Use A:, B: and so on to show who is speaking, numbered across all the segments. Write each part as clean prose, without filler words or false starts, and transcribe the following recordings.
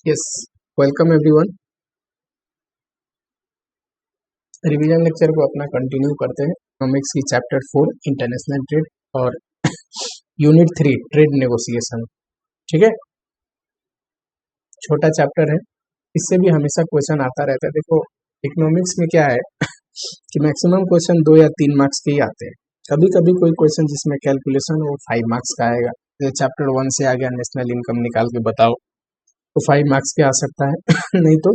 A: Yes, welcome everyone. Revision lecture को अपना continue करते हैं। इकोनॉमिक्स की चैप्टर 4 इंटरनेशनल ट्रेड और यूनिट 3 ट्रेड नेगोशिएशन। ठीक है, छोटा चैप्टर है, इससे भी हमेशा क्वेश्चन आता रहता है। देखो इकोनॉमिक्स में क्या है कि मैक्सिमम क्वेश्चन 2 या 3 मार्क्स के ही आते हैं। कभी कभी कोई क्वेश्चन जिसमें कैलकुलेशन वो 5 मार्क्स का आएगा। जैसे चैप्टर 1 से आ गया नेशनल इनकम निकाल के बताओ, तो 5 मार्क्स के आ सकता है नहीं तो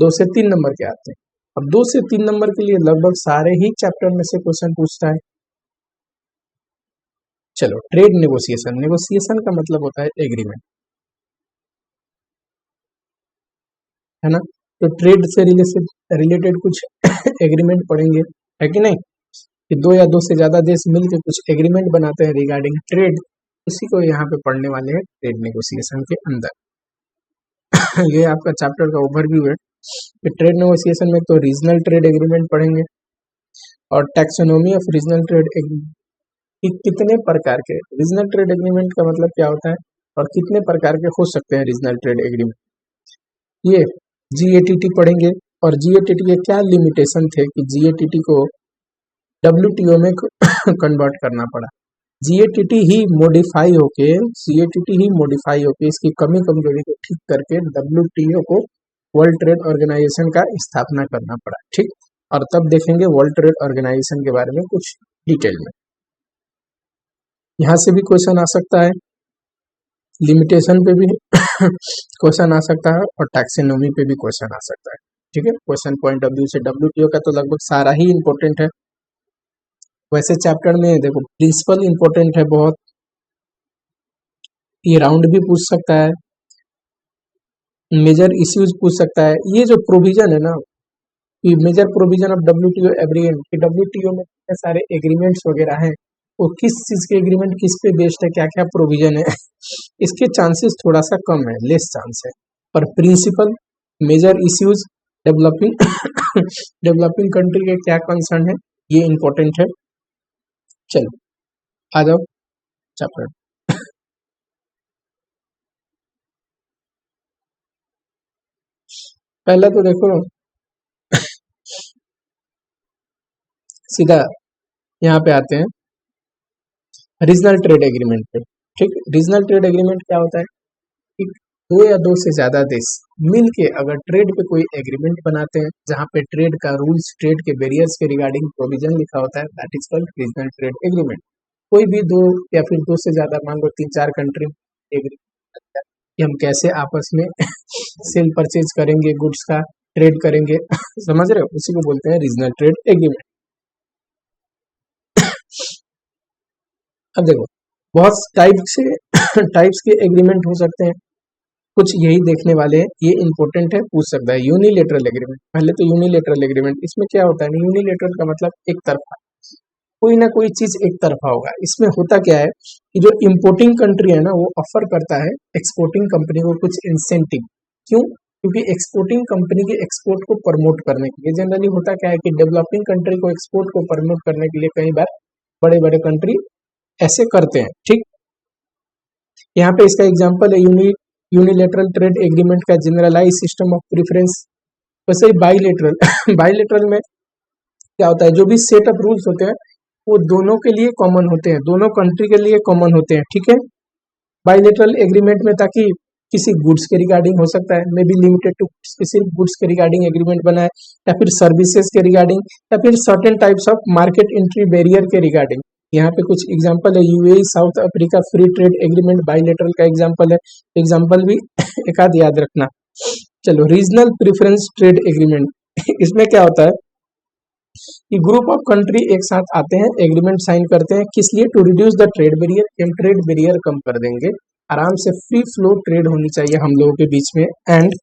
A: 2 से 3 नंबर के आते हैं। अब 2 से 3 नंबर के लिए लगभग सारे ही चैप्टर में से क्वेश्चन पूछता है। चलो, ट्रेड नेगोशिएशन। नेगोशिएशन का मतलब होता है एग्रीमेंट, है ना। तो ट्रेड से रिलेटेड कुछ एग्रीमेंट पढ़ेंगे, है कि नहीं, कि 2 या 2 से ज्यादा देश मिलकर कुछ एग्रीमेंट बनाते हैं रिगार्डिंग ट्रेड। इसी को यहाँ पे पढ़ने वाले हैं ट्रेड नेगोशिएशन के अंदर। ये आपका चैप्टर का ओवरव्यू है कि ट्रेड नेगोशिएशन में तो रीजनल ट्रेड एग्रीमेंट पढ़ेंगे और टैक्सोनॉमी ऑफ रीजनल ट्रेड कि कितने प्रकार के रीजनल ट्रेड एग्रीमेंट का मतलब क्या होता है और कितने प्रकार के हो सकते हैं रीजनल ट्रेड एग्रीमेंट, ये जीएटीटी पढ़ेंगे। और जीएटीटी के क्या लिमिटेशन थे कि जीएटीटी को डब्ल्यूटीओ में कन्वर्ट करना पड़ा। जीएटीटी ही मॉडिफाई होके इसकी कमी कमजोरी को ठीक करके डब्ल्यूटीओ को वर्ल्ड ट्रेड ऑर्गेनाइजेशन का स्थापना करना पड़ा। ठीक, और तब देखेंगे वर्ल्ड ट्रेड ऑर्गेनाइजेशन के बारे में कुछ डिटेल में। यहाँ से भी क्वेश्चन आ सकता है, लिमिटेशन पे भी क्वेश्चन आ सकता है और टैक्सोनॉमी पे भी क्वेश्चन आ सकता है। ठीक है, क्वेश्चन पॉइंट ऑफ व्यू से डब्ल्यूटीओ का तो लगभग सारा ही इंपॉर्टेंट है। वैसे चैप्टर में देखो प्रिंसिपल इंपॉर्टेंट है बहुत, ये राउंड भी पूछ सकता है, मेजर इश्यूज पूछ सकता है। ये जो प्रोविजन है ना, ये major provision of WTO agreement, कि डब्ल्यूटीओ में कितने सारे एग्रीमेंट्स वगैरह हैं, वो किस चीज के एग्रीमेंट किस पे बेस्ड है, क्या क्या प्रोविजन है, इसके चांसेस थोड़ा सा कम है, लेस चांस है। पर principle, major issues, developing developing country के क्या कंसर्न है, ये इंपॉर्टेंट है। चलो आ जाओ चैप्टर। पहला तो देखो सीधा यहाँ पे आते हैं रीजनल ट्रेड एग्रीमेंट पे। ठीक, रीजनल ट्रेड एग्रीमेंट क्या होता है कि 2 या 2 से ज्यादा देश मिल के अगर ट्रेड पे कोई एग्रीमेंट बनाते हैं जहाँ पे ट्रेड का रूल्स, ट्रेड के बैरियर्स के रिगार्डिंग प्रोविजन लिखा होता है, that is called regional trade agreement. कोई भी 2 या फिर 2 से ज्यादा, मान लो 3-4 कंट्री एग्रीमेंट कि हम कैसे आपस में सेल परचेज करेंगे, गुड्स का ट्रेड करेंगे समझ रहे हो, उसी को बोलते हैं रीजनल ट्रेड एग्रीमेंट। अब देखो बहुत टाइप्स के एग्रीमेंट हो सकते हैं, कुछ यही देखने वाले हैं, ये इंपॉर्टेंट है, पूछ सकता है। यूनिलेटरल एग्रीमेंट, पहले तो यूनिलेटरल एग्रीमेंट, इसमें क्या होता है, यूनिलेटरल का मतलब एक तरफा, कोई ना कोई चीज एक तरफा होगा। इसमें होता क्या है कि जो इंपोर्टिंग कंट्री है ना, वो ऑफर करता है एक्सपोर्टिंग कंपनी को कुछ इंसेंटिव। क्यों? क्योंकि एक्सपोर्टिंग कंपनी के एक्सपोर्ट को प्रमोट करने के लिए, जनरली होता क्या है कि डेवलपिंग कंट्री को एक्सपोर्ट को प्रमोट करने के लिए कई बार बड़े बड़े कंट्री ऐसे करते हैं। ठीक, यहाँ पे इसका एग्जाम्पल है यूनिलेटरल ट्रेड एग्रीमेंट का जनरलाइज सिस्टम ऑफ प्रेफरेंस। वैसे ही बाइलेटरल बाइलेटरल में क्या होता है, जो भी सेट ऑफ रूल्स होते हैं वो दोनों के लिए कॉमन होते हैं, दोनों कंट्री के लिए कॉमन होते हैं। ठीक है, बाइलेटरल एग्रीमेंट में ताकि किसी गुड्स के रिगार्डिंग हो सकता है, मे बी लिमिटेड टू सिर्फ गुड्स के रिगार्डिंग एग्रीमेंट बना है, या फिर सर्विसेज के रिगार्डिंग, या फिर certain types of market entry barrier के रिगार्डिंग। यहाँ पे कुछ एग्जांपल है, UAE south Africa free trade agreement bilateral का एग्जांपल है, एग्जांपल भी एक आध याद रखना। चलो, रीजनल प्रेफरेंस ट्रेड एग्रीमेंट इसमें क्या होता है कि ग्रुप ऑफ कंट्री एक साथ आते हैं, एग्रीमेंट साइन करते हैं, किस लिए, to reduce the trade barrier, हम ट्रेड बैरियर कम कर देंगे, आराम से फ्री फ्लो ट्रेड होनी चाहिए हम लोगों के बीच में, and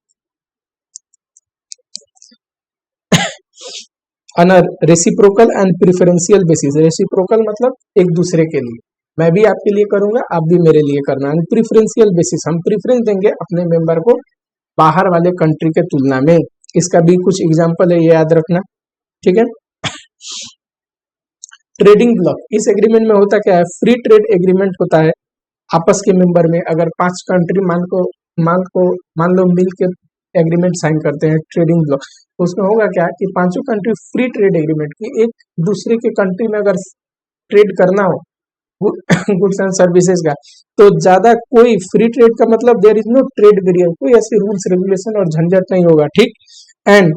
A: on reciprocal and preferential basis. Reciprocal मतलब एक दूसरे के लिए, मैं भी आपके लिए करूंगा, आप भी मेरे लिए करना, एंड प्रिफरेंशियल बेसिस, हम प्रिफरेंस देंगे अपने मेंबर को बाहर वाले कंट्री के तुलना में। इसका भी कुछ एग्जांपल है, ये याद रखना। ठीक है, ट्रेडिंग ब्लॉक, इस एग्रीमेंट में होता क्या है, फ्री ट्रेड एग्रीमेंट होता है आपस के मेंबर में। अगर 5 कंट्री मान लो मिल के एग्रीमेंट साइन करते हैं, ट्रेडिंग ब्लॉक, तो उसमें होगा क्या कि पांचों कंट्री फ्री ट्रेड एग्रीमेंट की एक दूसरे के कंट्री में अगर ट्रेड करना हो गुड्स एंड सर्विसेज का, तो ज्यादा कोई फ्री ट्रेड का मतलब there is no trade barrier, कोई ऐसे रूल्स रेगुलेशन और झंझट नहीं होगा, ठीक। And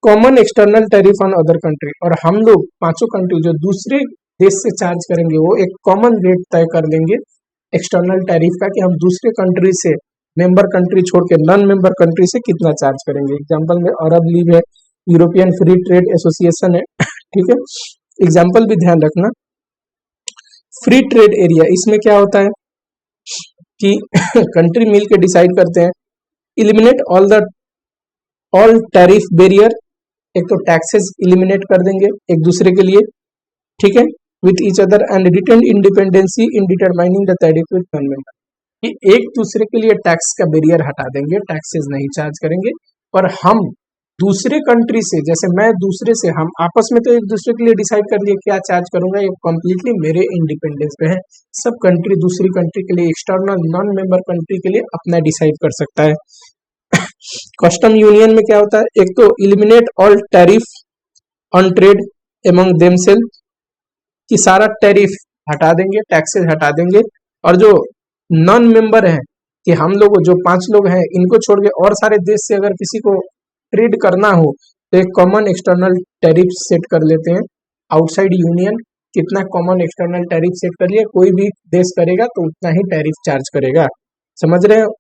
A: common external tariff on other country, और हम लोग पांचों कंट्री जो दूसरे देश से चार्ज करेंगे वो एक कॉमन रेट तय कर लेंगे एक्सटर्नल टैरिफ का, कि हम दूसरे कंट्री से मेंबर कंट्री छोड़ के नॉन मेंबर कंट्री से कितना चार्ज करेंगे। एग्जांपल में अरब लीग है, यूरोपियन फ्री ट्रेड एसोसिएशन है, ठीक है। एग्जांपल भी ध्यान रखना। फ्री ट्रेड एरिया, इसमें क्या होता है कि कंट्री मिल के डिसाइड करते हैं इलिमिनेट ऑल टैरिफ बैरियर, एक तो टैक्सेस इलिमिनेट कर देंगे एक दूसरे के लिए, ठीक है, with each other, and retain independency in determining the tariff with non member, कि एक दूसरे के लिए टैक्स का बैरियर हटा देंगे, टैक्सेस नहीं चार्ज करेंगे। और हम दूसरे कंट्री से, जैसे मैं दूसरे से, हम आपस में तो एक दूसरे के लिए डिसाइड कर लिए क्या चार्ज करूंगा, ये कंप्लीटली मेरे इंडिपेंडेंस पे है। सब कंट्री दूसरी कंट्री के लिए, एक्सटर्नल नॉन मेंबर कंट्री के लिए अपना डिसाइड कर सकता है। कस्टम यूनियन में क्या होता है, एक तो eliminate all tariff on trade among themselves, कि सारा टैरिफ हटा देंगे, टैक्सेस हटा देंगे, और जो नॉन मेंबर है, कि हम लोग जो 5 लोग हैं इनको छोड़ के और सारे देश से अगर किसी को ट्रेड करना हो तो एक कॉमन एक्सटर्नल टैरिफ सेट कर लेते हैं। आउटसाइड यूनियन कितना कॉमन एक्सटर्नल टैरिफ सेट कर लिया, कोई भी देश करेगा तो उतना ही टैरिफ चार्ज करेगा, समझ रहे हो।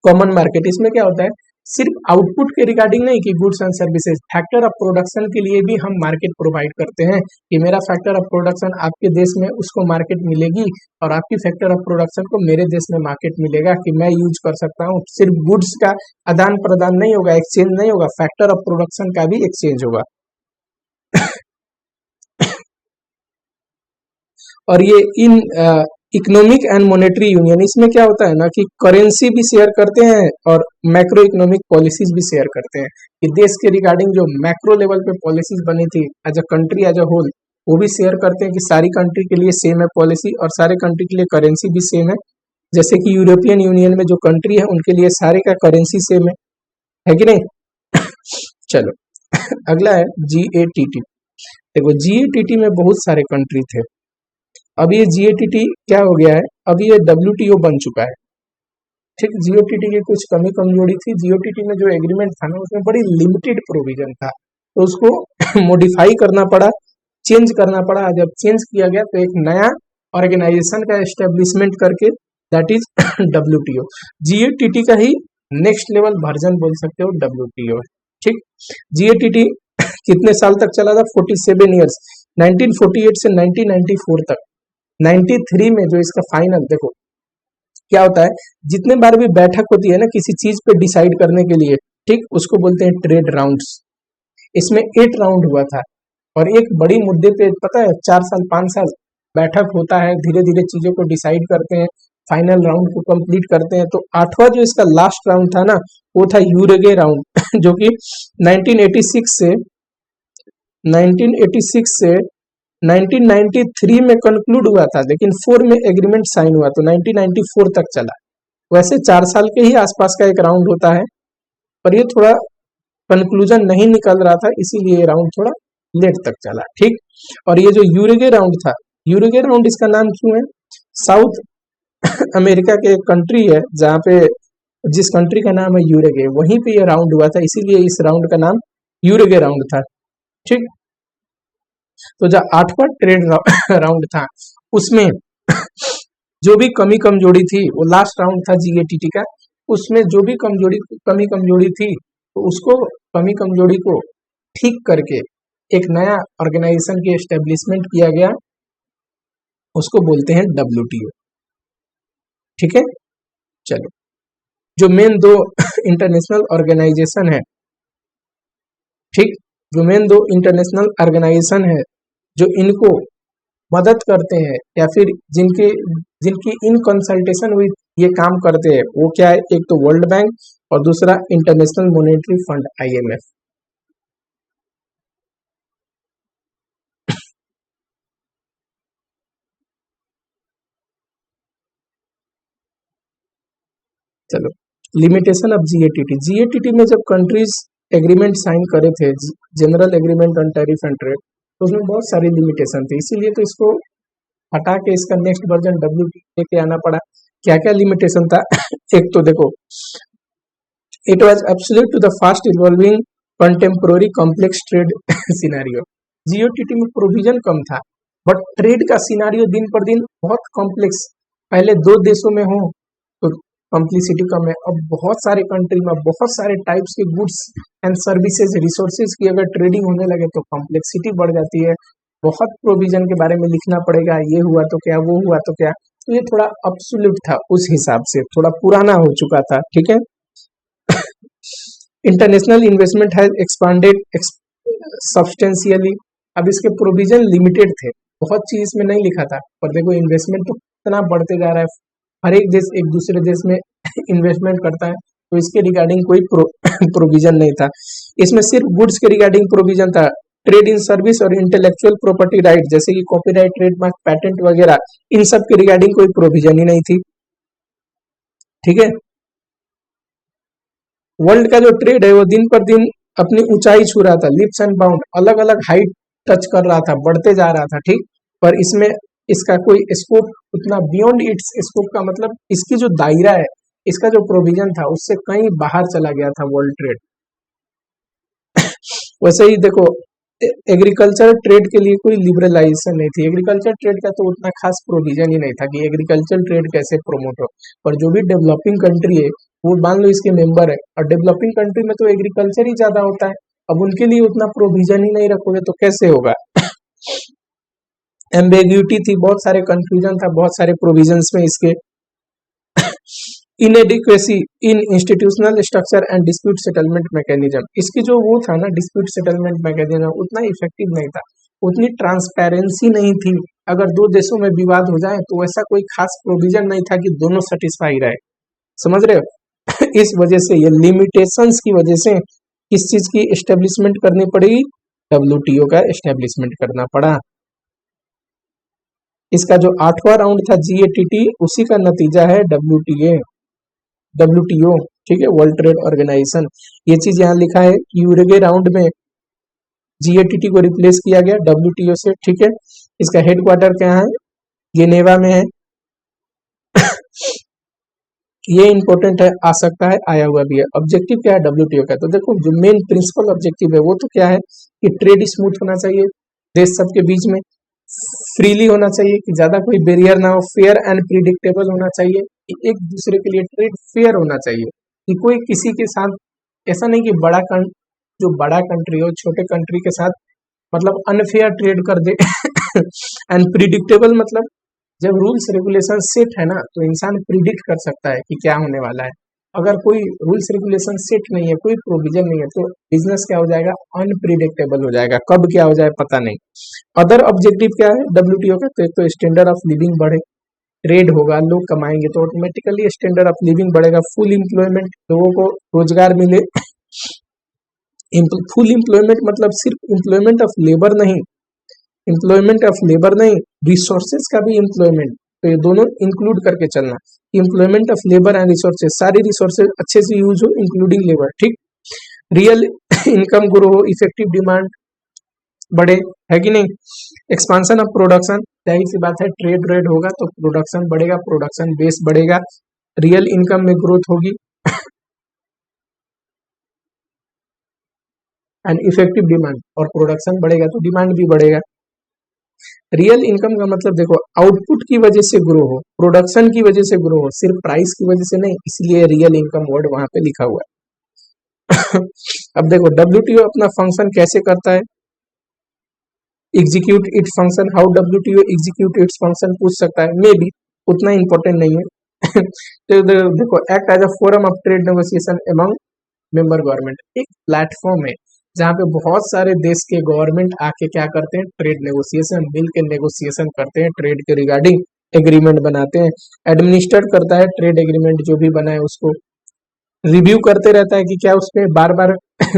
A: कॉमन मार्केट, इसमें क्या होता है, सिर्फ आउटपुट के रिगार्डिंग नहीं कि goods and services, factor of production के लिए भी हम मार्केट प्रोवाइड करते हैं, कि मेरा फैक्टर ऑफ प्रोडक्शन आपके देश में उसको मार्केट मिलेगी और आपकी फैक्टर ऑफ प्रोडक्शन को मेरे देश में मार्केट मिलेगा, कि मैं यूज कर सकता हूँ। सिर्फ गुड्स का आदान प्रदान नहीं होगा, एक्सचेंज नहीं होगा, फैक्टर ऑफ प्रोडक्शन का भी एक्सचेंज होगा। और ये in economic and monetary union, इसमें क्या होता है ना कि करेंसी भी शेयर करते हैं और मैक्रो इकोनॉमिक पॉलिसीज भी शेयर करते हैं, कि देश के रिगार्डिंग जो मैक्रो लेवल पे पॉलिसीज बनी थी as a country as a whole, वो भी शेयर करते हैं, कि सारी कंट्री के लिए सेम है पॉलिसी और सारे कंट्री के लिए करेंसी भी सेम है। जैसे कि यूरोपियन यूनियन में जो कंट्री है उनके लिए सारे का करेंसी सेम है कि नहीं। चलो अगला है GATT। देखो GATT में बहुत सारे कंट्री थे, अब ये GATT क्या हो गया है, अब ये WTO बन चुका है, ठीक। GATT की कुछ कमी कमजोरी थी, GATT में जो एग्रीमेंट था ना उसमें बड़ी लिमिटेड प्रोविजन था, तो उसको मॉडिफाई करना पड़ा, चेंज करना पड़ा। जब चेंज किया गया तो एक नया ऑर्गेनाइजेशन का एस्टेब्लिशमेंट करके, दैट इज WTO। GATT का ही नेक्स्ट लेवल वर्जन बोल सकते हो WTO, ठीक। GATT कितने साल तक चला था, 47 ईयर्स, 1948 से 1994 तक। 93 में जो इसका फाइनल, देखो क्या होता है, जितने बार भी बैठक होती है ना किसी चीज पे डिसाइड करने के लिए, ठीक, उसको बोलते हैं ट्रेड राउंड्स। इसमें 8 राउंड हुआ था, और एक बड़ी मुद्दे पे पता है 4 साल 5 साल बैठक होता है, धीरे धीरे चीजों को डिसाइड करते हैं, फाइनल राउंड को कंप्लीट करते हैं। तो 8वां जो इसका लास्ट राउंड था ना, वो था यूरेगे राउंड जो कि 1986 से 1993 में कंक्लूड हुआ था, लेकिन 4 में एग्रीमेंट साइन हुआ, तो 1994 तक चला। वैसे 4 साल के ही आसपास का एक राउंड होता है, पर ये थोड़ा कंक्लूजन नहीं निकल रहा था, इसीलिए ये राउंड थोड़ा लेट तक चला, ठीक। और ये जो यूरुगे राउंड था, यूरुगे राउंड इसका नाम क्यों है, साउथ अमेरिका के एक कंट्री है जहाँ पे, जिस कंट्री का नाम है यूरुगे, वहीं पे ये राउंड हुआ था, इसीलिए इस राउंड का नाम यूरुगे राउंड था, ठीक। तो जो 8वां ट्रेड राउंड था उसमें जो भी कमी कमजोरी थी, वो लास्ट राउंड था GATT का, उसमें जो भी कमी कमजोरी थी, तो उसको कमी कमजोरी को ठीक करके एक नया ऑर्गेनाइजेशन की एस्टेब्लिशमेंट किया गया, उसको बोलते हैं WTO, ठीक है। चलो, जो मेन दो इंटरनेशनल ऑर्गेनाइजेशन है, ठीक, जो मेन दो इंटरनेशनल ऑर्गेनाइजेशन है जो इनको मदद करते हैं या फिर जिनकी इन कंसल्टेशन विद ये काम करते हैं, वो क्या है, एक तो वर्ल्ड बैंक और दूसरा इंटरनेशनल मॉनेटरी फंड IMF। चलो, लिमिटेशन ऑफ जीएटीटी। जीएटीटी में जब कंट्रीज एग्रीमेंट साइन करे थे, general agreement on tariff and trade, तो उसमें बहुत सारी लिमिटेशन थी, इसीलिए तो इसको हटा के इसका नेक्स्ट वर्जन डब्ल्यूटीओ लेके आना पड़ा। क्या क्या लिमिटेशन था? एक तो देखो, it was absolute to the fast evolving contemporary complex trade scenario. GATT में प्रोविजन कम था, बट ट्रेड का सिनेरियो दिन पर दिन बहुत कॉम्प्लेक्स, पहले दो देशों में हो तो कॉम्प्लिसिटी कम है, अब बहुत सारे कंट्री में बहुत सारे टाइप्स के गुड्स एंड सर्विसेज रिसोर्सेज की अगर ट्रेडिंग होने लगे तो कॉम्प्लेक्सिटी बढ़ जाती है, बहुत प्रोविजन के बारे में लिखना पड़ेगा, ये हुआ तो क्या, वो हुआ तो क्या। तो ये थोड़ा अब्सोल्यूट था, उस हिसाब से थोड़ा पुराना हो चुका था, ठीक है। International investment has expanded substantially. अब इसके प्रोविजन लिमिटेड थे, बहुत चीज इसमें नहीं लिखा था, पर देखो इन्वेस्टमेंट तो कितना बढ़ते जा रहा है, हर एक देश एक दूसरे देश में इन्वेस्टमेंट करता है, तो इसके रिगार्डिंग कोई प्रोविजन नहीं था। इसमें सिर्फ गुड्स के रिगार्डिंग प्रोविजन था, ट्रेड इन सर्विस और इंटेलेक्चुअल प्रॉपर्टी राइट जैसे कि कॉपीराइट, ट्रेडमार्क, पैटेंट वगैरह, इन सब के रिगार्डिंग कोई प्रोविजन ही नहीं थी, ठीक है। वर्ल्ड का जो ट्रेड है वो दिन पर दिन अपनी ऊंचाई छू रहा था, लिप्स एंड बाउंड, अलग अलग हाइट टच कर रहा था, बढ़ते जा रहा था, ठीक। पर इसमें इसका कोई स्कोप उतना बियॉन्ड इट्स स्कोप का मतलब इसकी जो दायरा है, इसका जो प्रोविजन था उससे कहीं बाहर चला गया था वर्ल्ड ट्रेड। वैसे ही देखो, एग्रीकल्चर ट्रेड के लिए कोई लिबरलाइजेशन नहीं थी, एग्रीकल्चर ट्रेड का तो उतना खास प्रोविजन ही नहीं था कि एग्रीकल्चर ट्रेड कैसे प्रमोट हो। पर जो भी डेवलपिंग कंट्री है वो मान लो इसके मेंबर है, और डेवलपिंग कंट्री में तो एग्रीकल्चर ही ज्यादा होता है, अब उनके लिए उतना प्रोविजन ही नहीं रखोगे तो कैसे होगा। एम्बेग्यूटी थी, बहुत सारे कंफ्यूजन था बहुत सारे प्रोविजंस में इसके। Inadequacy in institutional structure and dispute settlement mechanism, इसकी जो वो था ना डिस्प्यूट सेटलमेंट मैकेनिज्म उतना इफेक्टिव नहीं था, उतनी ट्रांसपेरेंसी नहीं थी, अगर दो देशों में विवाद हो जाए तो ऐसा कोई खास प्रोविजन नहीं था कि दोनों सेटिस्फाई रहे, समझ रहे हो। इस वजह से ये लिमिटेशंस की वजह से किस चीज की एस्टेब्लिशमेंट करनी पड़ी, डब्ल्यूटीओ का एस्टेब्लिशमेंट करना पड़ा। इसका जो 8वां राउंड था जीएटीटी, उसी का नतीजा है डब्ल्यूटीओ, ठीक है, वर्ल्ड ट्रेड ऑर्गेनाइजेशन। ये चीज यहाँ लिखा है कि यूरेगे राउंड में जीएटीटी को रिप्लेस किया गया डब्ल्यूटीओ से, ठीक है। इसका हेडक्वार्टर क्या है, जेनेवा में है। ये इंपॉर्टेंट है, आ सकता है आया हुआ भी है। ऑब्जेक्टिव क्या है डब्ल्यूटीओ का, तो देखो जो मेन प्रिंसिपल ऑब्जेक्टिव है वो तो क्या है कि ट्रेड स्मूथ होना चाहिए, देश सबके बीच में फ्रीली होना चाहिए, कि ज्यादा कोई बैरियर ना हो, फेयर एंड प्रिडिक्टेबल होना चाहिए, कि एक दूसरे के लिए ट्रेड फेयर होना चाहिए, कि कोई किसी के साथ ऐसा नहीं कि जो बड़ा कंट्री हो छोटे कंट्री के साथ मतलब अनफेयर ट्रेड कर दे। एंड प्रिडिक्टेबल मतलब जब रूल्स रेगुलेशन सेट है ना तो इंसान प्रिडिक्ट कर सकता है कि क्या होने वाला है। अगर कोई रूल्स रेगुलेशन सेट नहीं है, कोई प्रोविजन नहीं है, तो बिजनेस क्या हो जाएगा, अनप्रिडिक्टेबल हो जाएगा, कब क्या हो जाए पता नहीं। अदर ऑब्जेक्टिव क्या है डब्ल्यूटीओ का, तो एक तो स्टैंडर्ड ऑफ लिविंग बढ़े, ट्रेड होगा, लोग कमाएंगे तो ऑटोमेटिकली स्टैंडर्ड ऑफ लिविंग बढ़ेगा, फुल एम्प्लॉयमेंट, लोगों को रोजगार मिले। फुल एम्प्लॉयमेंट मतलब सिर्फ एम्प्लॉयमेंट ऑफ लेबर नहीं, एम्प्लॉयमेंट ऑफ लेबर नहीं, रिसोर्सेज का भी एम्प्लॉयमेंट, तो ये दोनों इंक्लूड करके चलना, employment of labour and resources, सारी रिसोर्सेज अच्छे से यूज हो इंक्लूडिंग लेबर, ठीक। रियल इनकम ग्रो हो, इफेक्टिव डिमांड बढ़े, है कि नहीं। एक्सपांशन ऑफ प्रोडक्शन, जाहिर सी बात है ट्रेड रेड होगा तो प्रोडक्शन बढ़ेगा, प्रोडक्शन बेस बढ़ेगा, रियल इनकम में ग्रोथ होगी। एंड इफेक्टिव डिमांड, और प्रोडक्शन बढ़ेगा तो डिमांड भी बढ़ेगा। रियल इनकम का मतलब देखो आउटपुट की वजह से ग्रो हो, प्रोडक्शन की वजह से ग्रो हो, सिर्फ प्राइस की वजह से नहीं, इसलिए रियल इनकम वर्ड वहां पे लिखा हुआ है। अब देखो डब्ल्यूटीओ अपना फंक्शन कैसे करता है, execute its function, how WTO execute its function पूछ सकता है, मे बी उतना इंपॉर्टेंट नहीं है। तो देखो act as a forum of trade negotiation among member government, एक प्लेटफॉर्म है जहाँ पे बहुत सारे देश के गवर्नमेंट आके क्या करते हैं, ट्रेड नेगोशिएशन, मिल के नेगोशिएशन करते हैं, ट्रेड के रिगार्डिंग एग्रीमेंट बनाते हैं, एडमिनिस्टर करता है ट्रेड एग्रीमेंट जो भी बना है उसको, रिव्यू करते रहता है कि क्या उसमें बार बार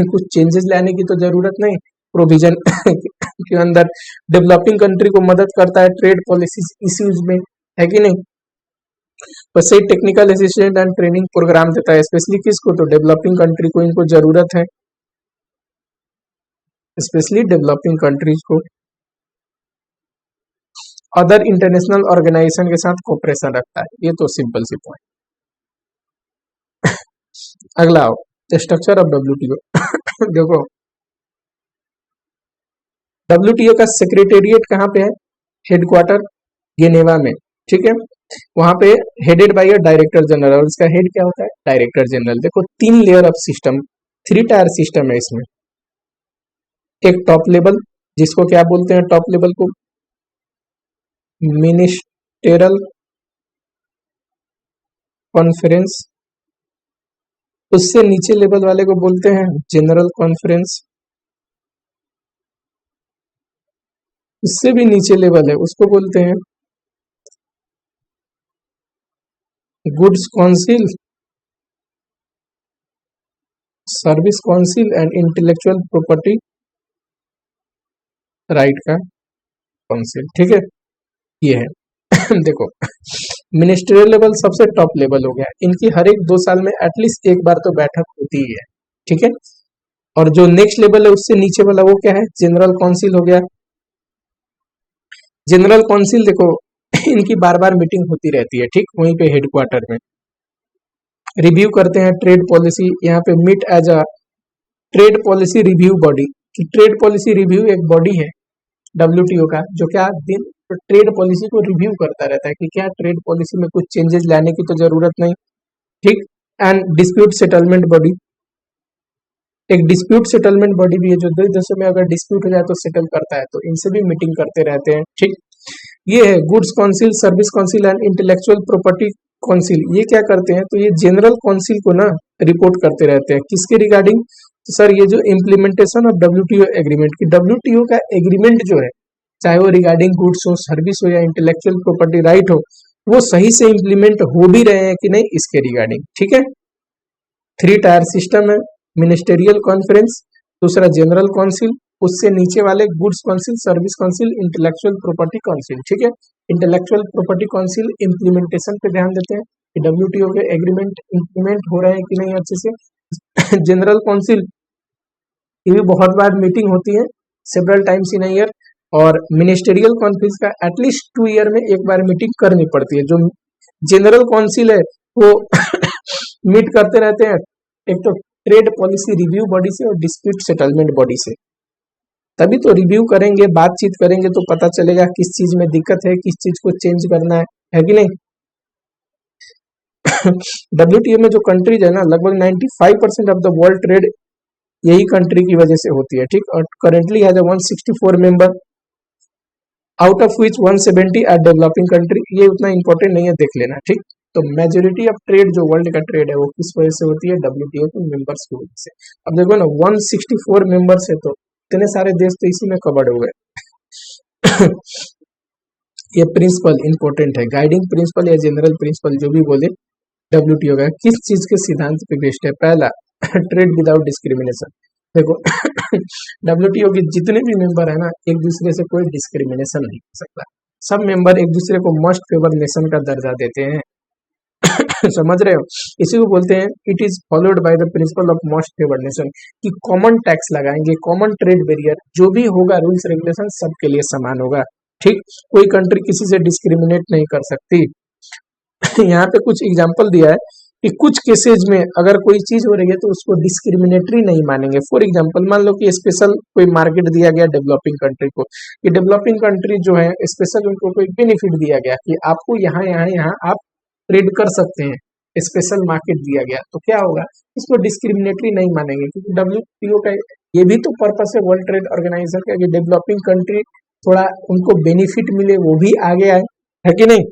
A: कुछ चेंजेस लाने की तो जरूरत नहीं, प्रोविजन के अंदर डेवलपिंग कंट्री को मदद करता है ट्रेड पॉलिसी इश्यूज में, है कि नहीं। वैसे ही technical assistant and training programme देता है, स्पेशली किसको, तो डेवलपिंग कंट्री को इनको जरूरत है, स्पेशली डेवलपिंग कंट्रीज को। अदर इंटरनेशनल ऑर्गेनाइजेशन के साथ कोऑपरेशन रखता है, ये तो सिंपल सी पॉइंट। अगला आओ, स्ट्रक्चर ऑफ डब्ल्यूटीओ। देखो डब्ल्यूटीओ का सेक्रेटेरिएट कहाँ पे है, हेडक्वार्टर जेनेवा में, ठीक है। वहां पे headed by a director general, और इसका हेड क्या होता है, डायरेक्टर जनरल। देखो 3 layer of system, 3 tier system है इसमें। एक टॉप लेवल, जिसको क्या बोलते हैं, टॉप लेवल को मिनिस्टेरल कॉन्फ्रेंस, उससे नीचे लेवल वाले को बोलते हैं जनरल कॉन्फ्रेंस, उससे भी नीचे लेवल है उसको बोलते हैं goods council, service council and intellectual property right का काउंसिल, ठीक है। ये है देखो मिनिस्ट्रियल लेवल सबसे टॉप लेवल हो गया, इनकी हर एक 2 साल में एटलीस्ट एक बार तो बैठक होती ही है, ठीक है। और जो नेक्स्ट लेवल है उससे नीचे वाला वो क्या है, जनरल काउंसिल हो गया। जनरल काउंसिल देखो इनकी बार बार मीटिंग होती रहती है, ठीक, वहीं पे हेडक्वार्टर में रिव्यू करते हैं ट्रेड पॉलिसी। यहाँ पे meet as a trade policy review body, trade policy review एक बॉडी है डब्ल्यूटीओ का, जो क्या दिन ट्रेड पॉलिसी को रिव्यू करता रहता है कि क्या ट्रेड पॉलिसी में कुछ चेंजेस लाने की तो जरूरत नहीं, ठीक। एंड डिस्प्यूट सेटलमेंट बॉडी, एक डिस्प्यूट सेटलमेंट बॉडी भी है जो दो देशों में अगर डिस्प्यूट हो जाए तो सेटल करता है, तो इनसे भी मीटिंग करते रहते हैं, ठीक। ये है goods council, service council and intellectual property council. ये क्या करते हैं, तो ये जनरल काउंसिल को ना रिपोर्ट करते रहते हैं, किसके रिगार्डिंग, तो सर ये जो इम्प्लीमेंटेशन ऑफ डब्ल्यूटीओ एग्रीमेंट की, डब्ल्यूटीओ का एग्रीमेंट जो है, चाहे वो रिगार्डिंग गुड्स हो, सर्विस हो या इंटेलेक्चुअल प्रॉपर्टी राइट हो, वो सही से इम्प्लीमेंट हो भी रहे हैं कि नहीं, इसके रिगार्डिंग, ठीक है। 3 टायर सिस्टम है, मिनिस्टेरियल कॉन्फ्रेंस, दूसरा जनरल काउंसिल, उससे नीचे वाले goods council, service council, intellectual property council, ठीक है। इंटेलेक्चुअल प्रॉपर्टी काउंसिल इम्प्लीमेंटेशन पे ध्यान देते हैं कि डब्ल्यूटीओ के एग्रीमेंट इम्प्लीमेंट हो रहे हैं कि नहीं अच्छे से। जनरल काउंसिल की भी बहुत बार मीटिंग होती है, सेवरल टाइम्स इन ईयर, और मिनिस्टेरियल कॉन्फ्रेंस का एटलीस्ट 2 ईयर में एक बार मीटिंग करनी पड़ती है। जो जनरल काउंसिल है वो मीट करते रहते हैं, एक तो ट्रेड पॉलिसी रिव्यू बॉडी से और डिस्प्यूट सेटलमेंट बॉडी से, तभी तो रिव्यू करेंगे, बातचीत करेंगे तो पता चलेगा किस चीज में दिक्कत है, किस चीज को चेंज करना है कि नहीं। डब्ल्यूटीओ में जो कंट्रीज है ना, लगभग 95% ऑफ द वर्ल्ड ट्रेड यही कंट्री की वजह से होती है, ठीक। और currently has 164 member, out of which 170 are developing country. ये उतना इंपॉर्टेंट नहीं है, देख लेना, ठीक। तो मेजोरिटी ऑफ ट्रेड जो वर्ल्ड का ट्रेड है वो किस वजह से होती है, डब्ल्यूटीओ के मेंबर्स की वजह से। अब देखो ना 164 मेंबर्स है, तो इतने सारे देश तो इसी में कवर्ड हुए। ये प्रिंसिपल इंपॉर्टेंट है, गाइडिंग प्रिंसिपल या जनरल प्रिंसिपल जो भी बोले, डब्ल्यूटीओ का किस चीज के सिद्धांत पे बेस्ड है, पहला ट्रेड विदाउट डिस्क्रिमिनेशन। देखो डब्ल्यूटीओ के जितने भी मेंबर है ना, एक दूसरे से कोई डिस्क्रिमिनेशन नहीं कर सकता, सब मेंबर एक दूसरे को मोस्ट फेवर नेशन का दर्जा देते हैं। समझ रहे हो, इसी को बोलते हैं it is followed by the principle of most favoured nation, कि कॉमन टैक्स लगाएंगे, कॉमन ट्रेड बैरियर जो भी होगा, रूल्स रेगुलेशन सबके लिए समान होगा, ठीक। कोई कंट्री किसी से डिस्क्रिमिनेट नहीं कर सकती। यहाँ पे कुछ एग्जांपल दिया है कि कुछ केसेज में अगर कोई चीज हो रही है तो उसको डिस्क्रिमिनेटरी नहीं मानेंगे। फॉर एग्जांपल मान लो कि स्पेशल कोई मार्केट दिया गया डेवलपिंग कंट्री को, कि डेवलपिंग कंट्री जो है स्पेशल उनको कोई बेनिफिट दिया गया कि आपको यहाँ यहाँ यहाँ आप ट्रेड कर सकते हैं, स्पेशल मार्केट दिया गया, तो क्या होगा, इसको डिस्क्रिमिनेटरी नहीं मानेंगे, क्योंकि डब्ल्यूटीओ का ये भी तो पर्पस है वर्ल्ड ट्रेड ऑर्गेनाइजेशन का, कि डेवलपिंग कंट्री थोड़ा उनको बेनिफिट मिले, वो भी आगे आए, है कि नहीं।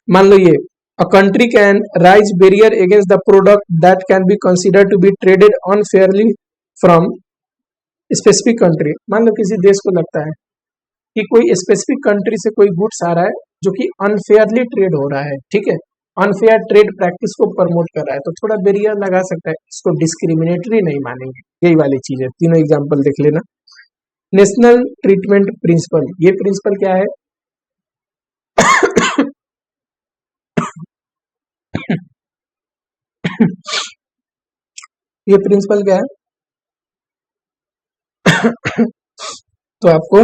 A: मान लो ये a country can raise barrier against the product that can be consider to be traded unfairly from specific country. मान लो किसी देश को लगता है कि कोई स्पेसिफिक कंट्री से कोई गुड्स आ रहा है जो कि अनफेयरली ट्रेड हो रहा है, ठीक है, अनफेयर ट्रेड प्रैक्टिस को प्रमोट कर रहा है, तो थोड़ा बैरियर लगा सकता है, इसको डिस्क्रिमिनेटरी नहीं मानेंगे। यही वाली चीज है, तीनों एग्जाम्पल देख लेना। नेशनल ट्रीटमेंट प्रिंसिपल, ये प्रिंसिपल क्या है, ये प्रिंसिपल क्या है? तो आपको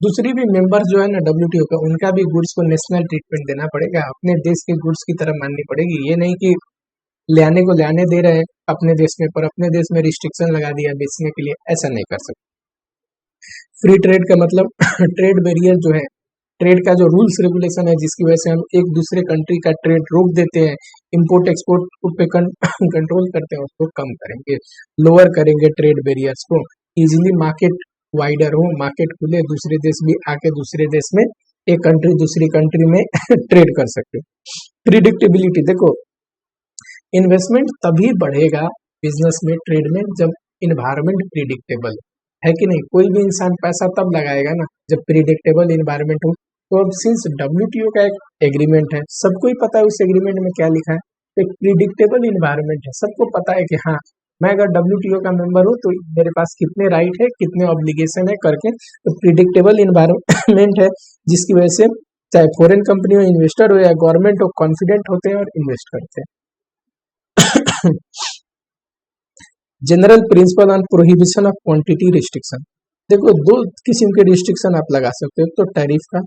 A: दूसरी भी मेंबर जो है ना डब्ल्यूटीओ का, उनका भी गुड्स को नेशनल ट्रीटमेंट देना पड़ेगा, अपने देश के गुड्स की तरह माननी पड़ेगी। ये नहीं कि ले आने को ले आने दे रहे हैं अपने देश में, पर अपने देश में रिस्ट्रिक्शन लगा दिया बेचने के लिए, ऐसा नहीं कर सकते। फ्री ट्रेड का मतलब ट्रेड बैरियर जो है, ट्रेड का जो रूल्स रेगुलेशन है जिसकी वजह से हम एक दूसरे कंट्री का ट्रेड रोक देते हैं, इंपोर्ट एक्सपोर्ट पे कंट्रोल करते हैं, उसको कम करेंगे, लोअर करेंगे ट्रेड बैरियर्स को। इजीली मार्केट वाइडर हो, मार्केट खुले, दूसरे देश भी आके दूसरे देश में, एक कंट्री दूसरी कंट्री में ट्रेड कर सकते। प्रिडिक्टेबिलिटी, देखो इन्वेस्टमेंट तभी बढ़ेगा बिजनेस में, ट्रेड में, जब इन्वायरमेंट प्रिडिक्टेबल है कि नहीं। कोई भी इंसान पैसा तब लगाएगा ना जब प्रिडिक्टेबल इन्वायरमेंट हो। तो अब सिंस डब्ल्यूटीओ का एक एग्रीमेंट है, सबको ही पता है उस एग्रीमेंट में क्या लिखा है, एक प्रिडिक्टेबल इन्वायरमेंट है, सबको पता है कि हाँ मैं अगर डब्ल्यूटीओ का मेंबर हूँ तो मेरे पास कितने राइट है, कितने ऑब्लिगेशन है करके, तो प्रिडिक्टेबल इन्वायरमेंट है जिसकी वजह से चाहे फॉरेन कंपनी हो, इन्वेस्टर हो या गवर्नमेंट हो, कॉन्फिडेंट होते हैं और इन्वेस्ट करते हैं। General principle on prohibition of quantity restriction, देखो दो किस्म के रिस्ट्रिक्शन आप लगा सकते हो। तो टैरिफ का,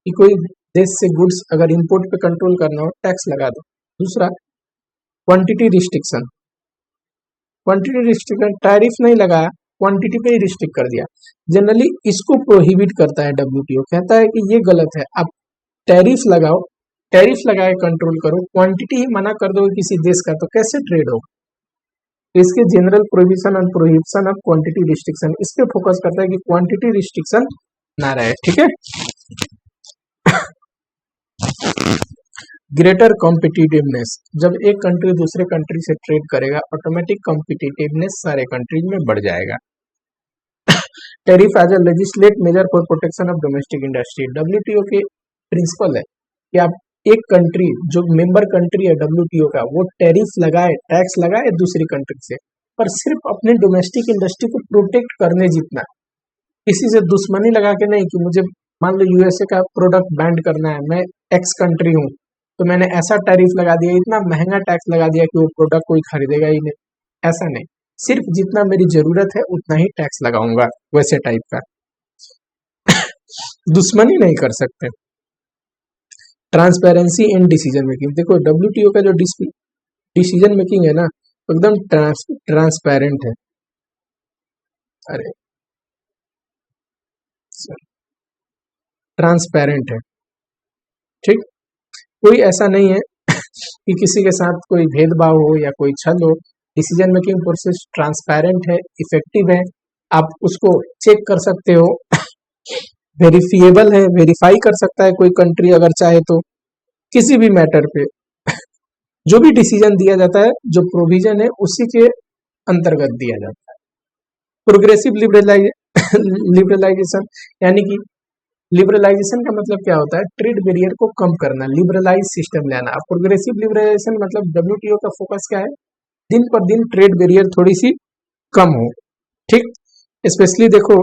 A: कि कोई देश से गुड्स अगर इंपोर्ट पे कंट्रोल करना हो टैक्स लगा दो। दूसरा quantity restriction, quantity restriction tariff नहीं लगाया, क्वांटिटी पे ही रिस्ट्रिक्ट कर दिया। जनरली इसको प्रोहिबिट करता है डब्ल्यूटीओ, कहता है कि ये गलत है, आप टैरिफ लगाओ, टैरिफ लगाए कंट्रोल करो, क्वांटिटी ही मना कर दो किसी देश का, तो कैसे ट्रेड हो। इसके जनरल प्रोहिबिशन और प्रोहिबिशन ऑफ क्वांटिटी रिस्ट्रिक्शन, इस पे फोकस करता है कि क्वांटिटी रिस्ट्रिक्शन ना रहे, ठीक है। ग्रेटर कॉम्पिटिटिवनेस, जब एक कंट्री दूसरे कंट्री से ट्रेड करेगा ऑटोमेटिक कॉम्पिटिटिवनेस सारे कंट्रीज में बढ़ जाएगा। Tariff as a legislate measure for protection of domestic industry, WTO के प्रिंसिपल है कि आप एक कंट्री जो मेंबर कंट्री है डब्ल्यूटीओ का, वो टैरिफ लगाए, टैक्स लगाए दूसरी कंट्री से, पर सिर्फ अपने डोमेस्टिक इंडस्ट्री को प्रोटेक्ट करने जितना, किसी से दुश्मनी लगा के नहीं कि मुझे मान लो यूएसए का प्रोडक्ट बैंड करना है, मैं एक्स कंट्री हूँ तो मैंने ऐसा टैरिफ लगा दिया, इतना महंगा टैक्स लगा दिया कि वो प्रोडक्ट कोई खरीदेगा ही नहीं, ऐसा नहीं, सिर्फ जितना मेरी जरूरत है उतना ही टैक्स लगाऊंगा, वैसे टाइप का। दुश्मनी नहीं कर सकते। ट्रांसपेरेंसी इन डिसीजन मेकिंग, देखो डब्ल्यूटीओ का जो डिसीजन मेकिंग है ना एकदम ट्रांसपेरेंट है, अरे ट्रांसपेरेंट है, ठीक, कोई ऐसा नहीं है कि किसी के साथ कोई भेदभाव हो या कोई छल हो। डिसीजन मेकिंग प्रोसेस ट्रांसपेरेंट है, इफेक्टिव है, आप उसको चेक कर सकते हो, वेरीफिएबल है, वेरीफाई कर सकता है कोई कंट्री अगर चाहे तो, किसी भी मैटर पे जो भी डिसीजन दिया जाता है, जो प्रोविजन है उसी के अंतर्गत दिया जाता है। प्रोग्रेसिव लिबरलाइजेशन, यानी कि लिबरलाइजेशन का मतलब क्या होता है, ट्रेड बैरियर को कम करना, लिबरलाइज सिस्टम लाना। प्रोग्रेसिव लिबरलाइजेशन मतलब डब्ल्यूटीओ का फोकस क्या है, दिन पर दिन ट्रेड बैरियर थोड़ी सी कम हो, ठीक। स्पेशली देखो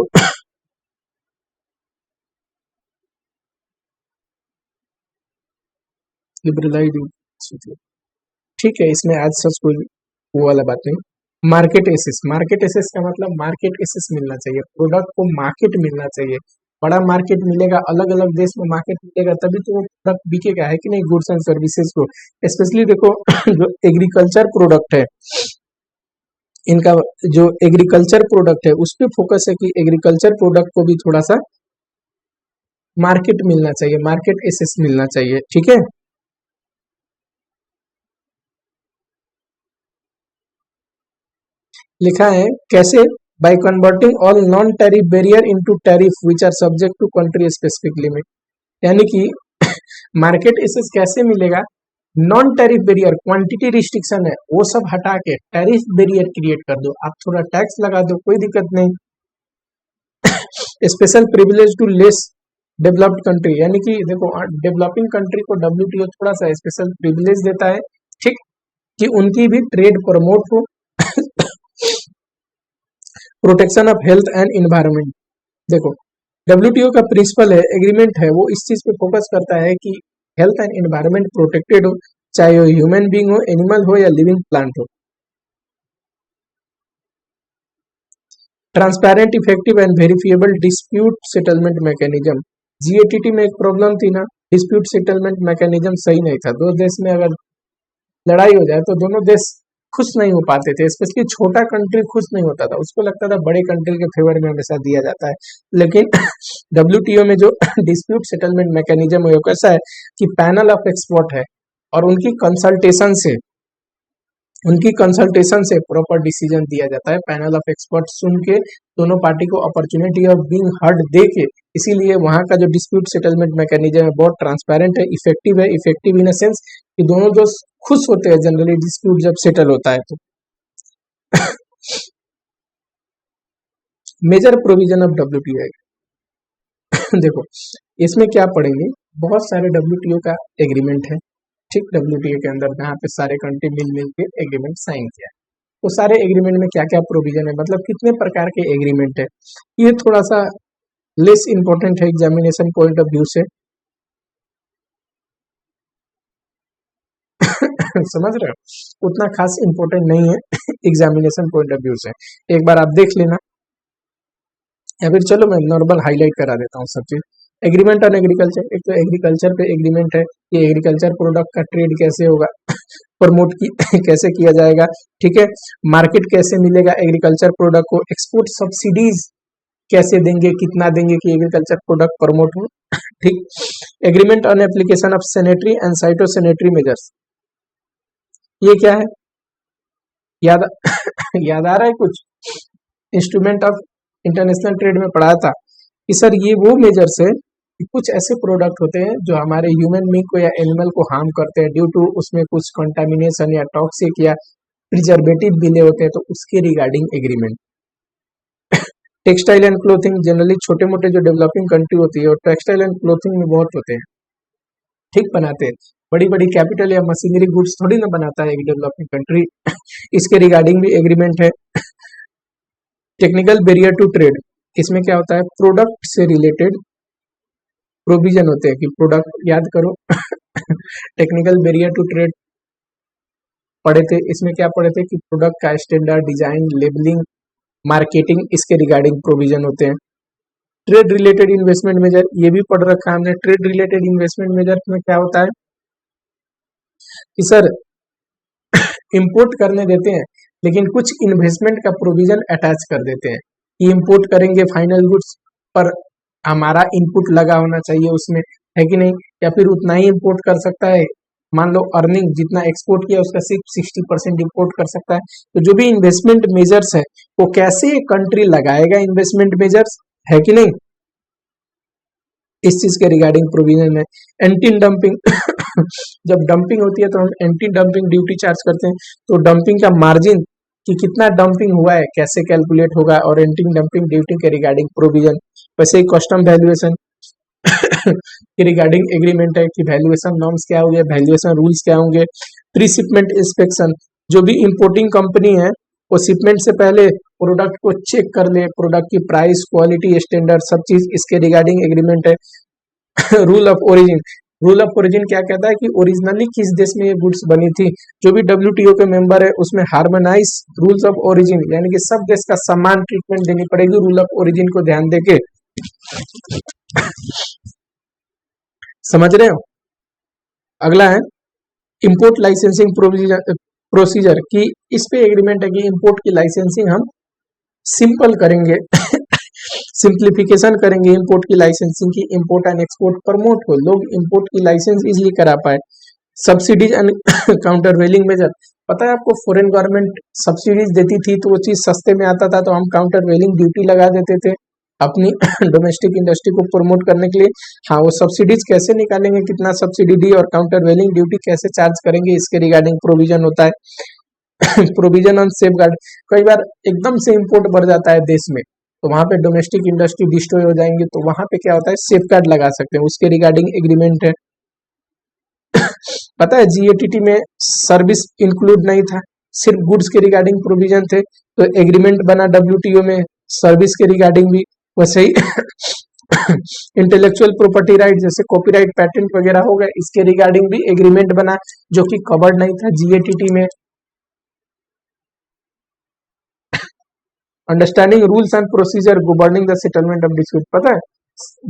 A: लिबरलाइज, ठीक है, इसमें आज सच कोई वो वाला बात नहीं। मार्केट एसेस, मार्केट एसेस का मतलब मार्केट एसेस मिलना चाहिए, प्रोडक्ट को मार्केट मिलना चाहिए, बड़ा मार्केट मिलेगा, अलग अलग देश में मार्केट मिलेगा, तभी तो वो प्रोडक्ट बिकेगा, है कि नहीं, गुड्स एंड सर्विसेज को। स्पेशली देखो जो एग्रीकल्चर प्रोडक्ट है, इनका जो एग्रीकल्चर प्रोडक्ट है उस पर फोकस है कि एग्रीकल्चर प्रोडक्ट को भी थोड़ा सा मार्केट मिलना चाहिए, मार्केट एसेस मिलना चाहिए, ठीक है। लिखा है कैसे, by converting all non tariff barrier into tariff which are subject to country specific limit, यानी कि मार्केट एसेस कैसे मिलेगा, non tariff barrier, quantity restriction है वो सब हटा के टैरिफ बैरियर क्रिएट कर दो, आप थोड़ा टैक्स लगा दो, कोई दिक्कत नहीं। Special privilege to less developed country, यानी कि देखो डेवलपिंग कंट्री को डब्ल्यूटीओ थोड़ा सा स्पेशल प्रिविलेज देता है, ठीक, कि उनकी भी ट्रेड प्रमोट हो। Protection of health and environment, देखो डब्ल्यूटीओ का प्रिंसिपल है, एग्रीमेंट है, वो इस चीज पे फोकस करता है कि हेल्थ एंड इन्वायरमेंट प्रोटेक्टेड हो, चाहे वो ह्यूमन बीइंग हो, एनिमल हो या लिविंग प्लांट हो। Transparent, effective and verifiable dispute settlement mechanism. GATT में एक प्रॉब्लम थी ना, डिस्प्यूट सेटलमेंट मैकेनिज्म सही नहीं था। दो देश में अगर लड़ाई हो जाए तो दोनों देश खुश नहीं हो पाते थे, स्पेशली छोटा कंट्री खुश नहीं होता था, उसको लगता था बड़े कंट्री के फेवर में हमेशा दिया जाता है। लेकिन डब्ल्यूटीओ में जो डिस्प्यूट सेटलमेंट मैकेनिज्म है वो कैसा है कि पैनल ऑफ एक्सपर्ट है और उनकी कंसल्टेशन से प्रॉपर डिसीजन दिया जाता है। पैनल ऑफ एक्सपर्ट सुन के दोनों पार्टी को opportunity of being heard they के, इसीलिए वहां का जो डिस्प्यूट सेटलमेंट मैकेनिज्म है बहुत ट्रांसपेरेंट है, इफेक्टिव इन अ सेंस कि दोनों जो खुश होते हैं जनरली डिस्प्यूट जब सेटल होता है तो। मेजर प्रोविजन ऑफ डब्ल्यूटीओ देखो इसमें क्या पढ़ेंगे, बहुत सारे डब्ल्यूटीओ का एग्रीमेंट है, ठीक, डब्ल्यूटीओ के अंदर जहाँ पे सारे कंट्री मिल के एग्रीमेंट साइन किया है। तो सारे एग्रीमेंट में क्या क्या प्रोविजन है, मतलब कितने प्रकार के एग्रीमेंट है, ये थोड़ा सा लेस इंपॉर्टेंट है एग्जामिनेशन पॉइंट ऑफ व्यू से। समझ रहे हो, उतना खास इंपॉर्टेंट नहीं है एग्जामिनेशन पॉइंट ऑफ व्यू से, एक बार आप देख लेना या फिर चलो मैं नॉर्मल हाईलाइट करा देता हूँ सब चीज। एग्रीमेंट ऑन एग्रीकल्चर, एक तो एग्रीकल्चर पे एग्रीमेंट है कि एग्रीकल्चर प्रोडक्ट का ट्रेड कैसे होगा, प्रमोट की कैसे किया जाएगा, ठीक है, मार्केट कैसे मिलेगा एग्रीकल्चर प्रोडक्ट को, एक्सपोर्ट सब्सिडीज कैसे देंगे, कितना देंगे कि एग्रीकल्चर प्रोडक्ट प्रमोट हो, ठीक। Agreement on application of sanitary and phytosanitary measures, ये क्या है, याद याद आ रहा है कुछ, इंस्ट्रूमेंट ऑफ इंटरनेशनल ट्रेड में पढ़ा था कि सर ये वो मेजर्स है कि कुछ ऐसे प्रोडक्ट होते हैं जो हमारे ह्यूमन बीइंग को या एनिमल को हार्म करते हैं ड्यू टू उसमें कुछ कंटामिनेशन या टॉक्सिक या प्रिजर्वेटिव मिले होते हैं, तो उसके regarding agreement. Textile and clothing, generally छोटे मोटे जो डेवलपिंग कंट्री होती है और टेक्सटाइल एंड क्लोथिंग में बहुत होते हैं, ठीक, बनाते हैं, बड़ी बड़ी कैपिटल या मशीनरी गुड्स थोड़ी ना बनाता है एक डेवलपिंग कंट्री इसके रिगार्डिंग भी एग्रीमेंट है। टेक्निकल बैरियर टू ट्रेड, इसमें क्या होता है, प्रोडक्ट से रिलेटेड प्रोविजन होते हैं कि प्रोडक्ट, याद करो टेक्निकल बैरियर टू ट्रेड पढ़े थे, इसमें क्या पढ़े थे कि प्रोडक्ट का स्टैंडर्ड, डिजाइन, लेबलिंग, मार्केटिंग, इसके रिगार्डिंग प्रोविजन होते हैं। ट्रेड रिलेटेड इन्वेस्टमेंट मेजर, ये भी पढ़ रखा है हमने। ट्रेड रिलेटेड इन्वेस्टमेंट मेजर में क्या होता है कि सर इंपोर्ट करने देते हैं लेकिन कुछ इन्वेस्टमेंट का प्रोविजन अटैच कर देते हैं कि इंपोर्ट करेंगे फाइनल गुड्स पर हमारा इनपुट लगा होना चाहिए उसमें, है कि नहीं, या फिर उतना ही इंपोर्ट कर सकता है, मान लो अर्निंग जितना एक्सपोर्ट किया उसका सिर्फ 60% इंपोर्ट कर सकता है। तो जो भी इन्वेस्टमेंट मेजर्स है वो कैसे कंट्री लगाएगा इन्वेस्टमेंट मेजर्स, है कि नहीं, इस चीज के रिगार्डिंग प्रोविजन है। एंटी डंपिंग जब डंपिंग होती है तो हम एंटी डंपिंग ड्यूटी चार्ज करते हैं, तो डंपिंग का मार्जिन कि कितना डंपिंग हुआ है कैसे कैलकुलेट होगा, और एंटी डंपिंग ड्यूटी के रिगार्डिंग प्रोविजन। वैसे ही कस्टम वैल्यूएशन के रिगार्डिंग एग्रीमेंट है कि वैल्यूएशन नॉर्म्स क्या होंगे, वैल्यूएशन रूल्स क्या होंगे। प्री शिपमेंट इंस्पेक्शन, जो भी इंपोर्टिंग कंपनी है वो शिपमेंट से पहले प्रोडक्ट को चेक कर ले, प्रोडक्ट की प्राइस, क्वालिटी, स्टैंडर्ड, सब चीज इसके रिगार्डिंग एग्रीमेंट है। Rule of origin, rule of origin क्या कहता है कि ओरिजिनली किस देश में ये गुड्स बनी थी, जो भी डब्ल्यूटीओ के मेंबर है उसमें हार्मोनाइज रूल्स ऑफ ओरिजिन, यानी कि सब देश का समान ट्रीटमेंट देनी पड़ेगी रूल ऑफ ओरिजिन को ध्यान देके, समझ रहे हो। अगला है इंपोर्ट लाइसेंसिंग प्रोसीजर की, इस पे एग्रीमेंट है कि इंपोर्ट की लाइसेंसिंग हम सिंपल करेंगे सिंप्लीफिकेशन करेंगे इंपोर्ट की लाइसेंसिंग की, इंपोर्ट एंड एक्सपोर्ट प्रमोट हो, लोग इंपोर्ट की लाइसेंस इजीली करा पाए। Subsidies and countervailing measure, पता है आपको फॉरेन गवर्नमेंट सब्सिडीज देती थी तो वो चीज सस्ते में आता था तो हम काउंटर वेलिंग ड्यूटी लगा देते थे अपनी डोमेस्टिक इंडस्ट्री को प्रमोट करने के लिए। हाँ, वो सब्सिडीज कैसे निकालेंगे, कितना सब्सिडी दी और काउंटर वेलिंग ड्यूटी कैसे चार्ज करेंगे, इसके रिगार्डिंग प्रोविजन होता है। प्रोविजन ऑन सेफ गार्ड, कई बार एकदम से इंपोर्ट बढ़ जाता है देश में तो वहां पे डोमेस्टिक इंडस्ट्री डिस्ट्रॉय हो जाएंगे, तो वहां पे क्या होता है सेफ गार्ड लगा सकते हैं, उसके रिगार्डिंग एग्रीमेंट है। पता है जीएटीटी में सर्विस इंक्लूड नहीं था, सिर्फ गुड्स के रिगार्डिंग प्रोविजन थे, तो एग्रीमेंट बना डब्ल्यूटीओ में सर्विस के रिगार्डिंग भी। वैसे ही इंटेलेक्चुअल प्रॉपर्टी राइट जैसे कॉपीराइट पैटेंट वगैरह हो गए, इसके रिगार्डिंग भी एग्रीमेंट बना जो कि कवर्ड नहीं था जीएटीटी में। Understanding rules and procedure governing the settlement of dispute, पता है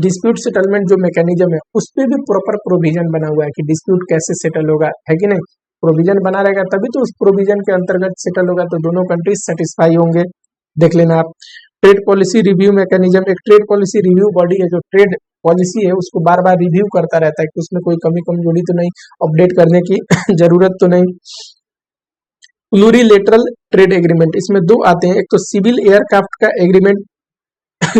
A: डिस्प्यूट सेटलमेंट जो मैकेनिज्म है उस पर भी प्रॉपर प्रोविजन बना हुआ है कि डिस्प्यूट कैसे सेटल होगा, है कि नहीं। प्रोविजन बना रहेगा तभी तो उस प्रोविजन के अंतर्गत सेटल होगा, तो दोनों कंट्रीज सेटिस्फाई होंगे। देख लेना आप। ट्रेड पॉलिसी रिव्यू मैकेनिज्म, एक ट्रेड पॉलिसी रिव्यू बॉडी है जो ट्रेड पॉलिसी है उसको बार बार रिव्यू करता रहता है कि उसमें कोई कमी कमजोरी तो नहीं, अपडेट करने की जरूरत तो नहीं। प्लूरीलेटरल ट्रेड एग्रीमेंट, इसमें दो आते हैं, एक तो सिविल एयरक्राफ्ट का एग्रीमेंट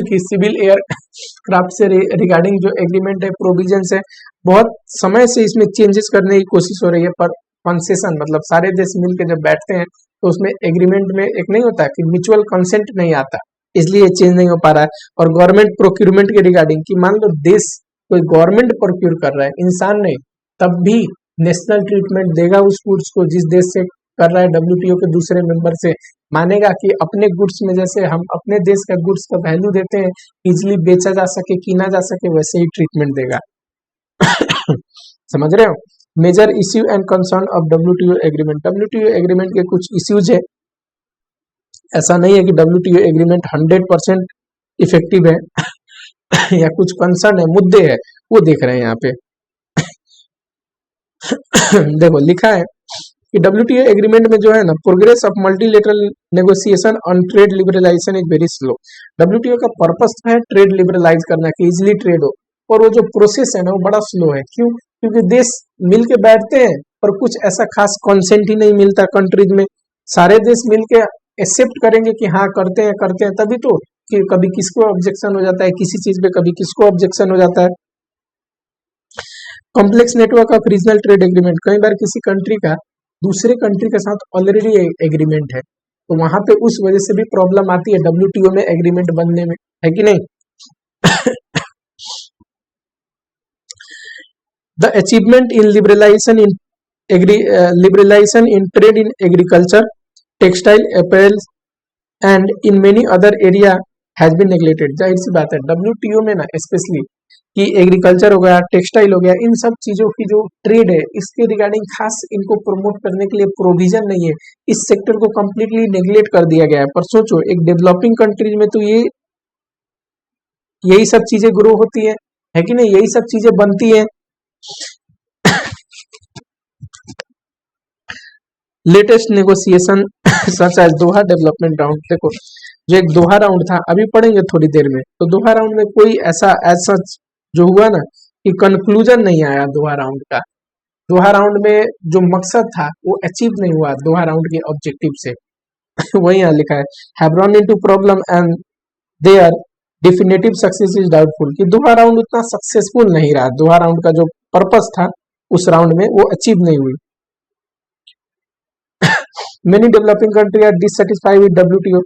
A: कि सिविल एयरक्राफ्ट से रिगार्डिंग जो एग्रीमेंट है प्रोविजंस है, बहुत समय से इसमें चेंजेस करने की कोशिश हो रही है, पर कंसेशन मतलब सारे देश मिलकर जब बैठते हैं तो उसमें एग्रीमेंट में एक नहीं होता कि म्यूचुअल कंसेंट नहीं आता, इसलिए चेंज नहीं हो पा रहा है। और गवर्नमेंट प्रोक्यूरमेंट के रिगार्डिंग कि मान लो देश कोई गवर्नमेंट प्रोक्यूर कर रहा है, इंसान नहीं, तब भी नेशनल ट्रीटमेंट देगा उस गुड्स को जिस देश से कर रहा है, डब्ल्यूटीओ के दूसरे मेंबर से मानेगा कि अपने गुड्स में जैसे हम अपने देश का गुड्स का वैल्यू देते हैं, इजिली बेचा जा सके कीना जा सके, वैसे ही ट्रीटमेंट देगा। समझ रहे हो। Major issue and concern of WTO agreement, WTO agreement के कुछ इश्यूज है, ऐसा नहीं है कि डब्ल्यूटीओ एग्रीमेंट 100% इफेक्टिव है या कुछ कंसर्न है, मुद्दे है, वो देख रहे हैं यहाँ पे। देखो लिखा है कि डब्ल्यूटीओ एग्रीमेंट में जो है ना, progress of multilateral negotiation on trade liberalisation is very slow. WTO का पर्पस है ट्रेड लिबरलाइज करना कि इजिली ट्रेड हो, और वो जो प्रोसेस है ना वो बड़ा स्लो है। क्यों? क्योंकि देश मिल के बैठते हैं पर कुछ ऐसा खास कॉन्सेंट ही नहीं मिलता कंट्रीज में। सारे देश मिलके एक्सेप्ट करेंगे कि हाँ करते हैं तभी तो, कि कभी किसको ऑब्जेक्शन हो जाता है किसी चीज पे, कभी किसको ऑब्जेक्शन हो जाता है। Complex network of regional trade agreement, कई बार किसी कंट्री का दूसरे कंट्री के साथ ऑलरेडी एग्रीमेंट है तो वहां पे उस वजह से भी प्रॉब्लम आती है डब्ल्यूटीओ में एग्रीमेंट बनने में, है कि नहीं। The achievement in liberalisation in trade in agriculture, textile, apparel and in many other area has been neglected. जाहिर सी बात है डब्ल्यूटीओ में ना स्पेशली कि एग्रीकल्चर हो गया, टेक्सटाइल हो गया, इन सब चीजों की जो ट्रेड है इसके रिगार्डिंग खास इनको प्रमोट करने के लिए प्रोविजन नहीं है, इस सेक्टर को कंप्लीटली नेग्लेक्ट कर दिया गया है। पर सोचो एक डेवलपिंग कंट्रीज में तो ये यही सब चीजें ग्रो होती है कि नहीं, यही सब चीजें बनती है। लेटेस्ट नेगोशिएशन सच एज दोहा डेवलपमेंट राउंड, देखो जो एक दोहा राउंड था अभी पढ़ेंगे थोड़ी देर में, तो दोहा राउंड में कोई ऐसा सच जो हुआ ना कि कंक्लूजन नहीं आया दोहा राउंड का। दोहा राउंड में जो मकसद था वो अचीव नहीं हुआ दोहा राउंड के ऑब्जेक्टिव से। वही यहाँ लिखा है have run into problem and their definitive success is doubtful, कि दोहा राउंड उतना सक्सेसफुल नहीं रहा, दोहा राउंड का जो पर्पस था उस राउंड में वो अचीव नहीं हुई। Many developing country are dissatisfied with WTO,